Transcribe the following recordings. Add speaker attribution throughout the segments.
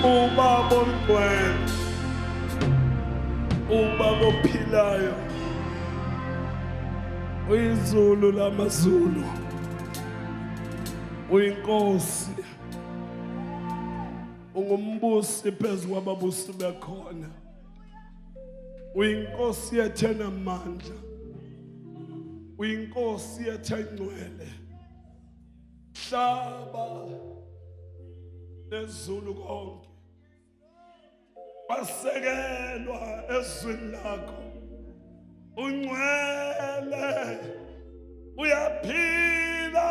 Speaker 1: ubaba ongcwele, ubaba ophilayo, uyizulu lamazulu, uyinkosi, ungumbusi phezu kwababusi bekhona, uyinkosi yethu enamandla, uyinkosi yethu engcwele, hlaba nezulu konke basekelwa ezwini lakho. Ungcwele, uyaphila,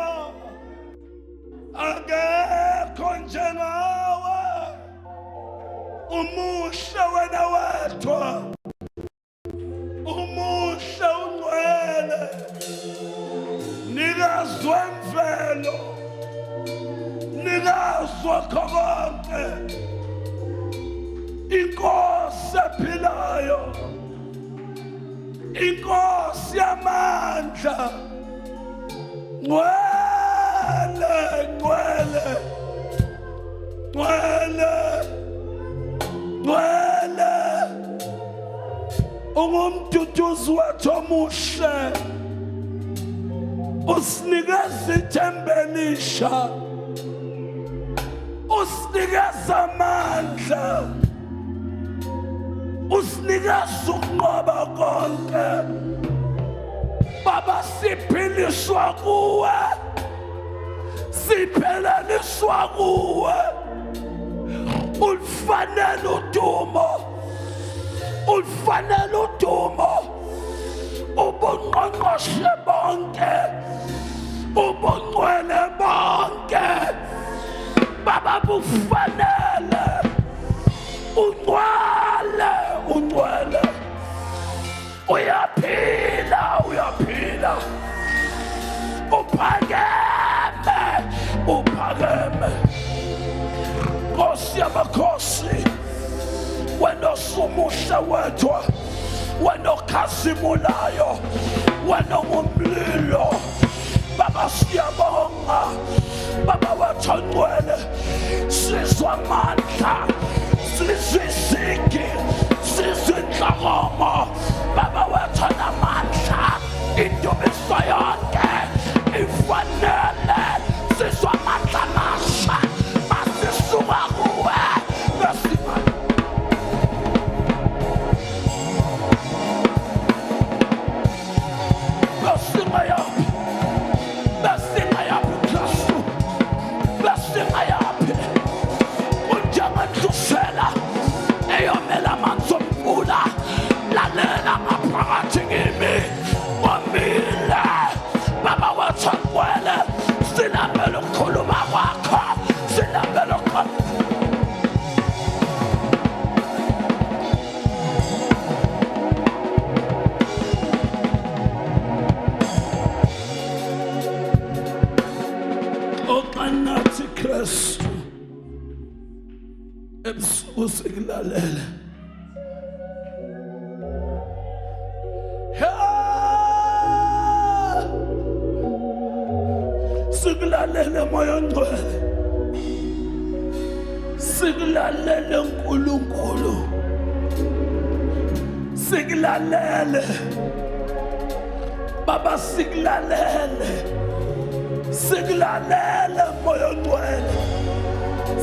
Speaker 1: akekho njengawe, umuhle wena wedwa, umuhle ungcwele, nikazi wemvelo, nikazi wakho konke, inkosi ephilayo, inkosi yamandla, ngcwele, ngcwele, ngcwele, ngcwele, ungumduduzi wethu omuhle, usinikeza ithemba elisha, usinikeza amandla, usinikeza ukunqoba konke. Baba, siphiliswa kuwe, sipheleliswa kuwe, ulifanele udumo, ulifanele udumo, ubungqongqoshe bonke, ubungcwele bonke. Baba, bufanele, ungcwele, ungcwele, uyaphila, uyaphila, uphakeme, uphakeme. Nkosi yamakhosi, wena osumuhle wedwa, wena okhazimulayo, wena ungumlilo. Baba, siyabonga, Baba wethu ongcwele, sizwa amandla, sizwa izigi, sizwa inhlangano. Baba wethu onamandla, indumiso yonke ifanele, sizwa amandla amasha, masisuka kuwe, Baba wethu ongcwele, silambele ukukhuluma kwakho, silambele oqanathi Kristu ebusuku sikulalele. Sikulalele moya ongcwele, sikulalele uNkulunkulu, sikulalele Baba, sikulalele, sikulalele moya ongcwele,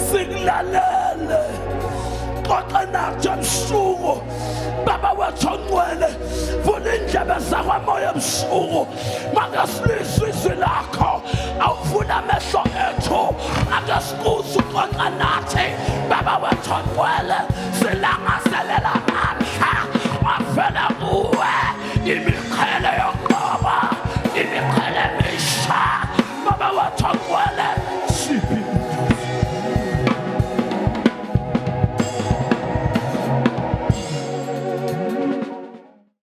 Speaker 1: sikulalele. Xoxa nathi ebusuku, Baba wethu ongcwele, vula indlebe zakwamoya ebusuku, makesilizwe izwi lakho, awuvula amehlo ethu, makesikuzwe uxoxa nathi. Baba wethu ongcwele, silangazelela amandla avela kuwe, imiqhele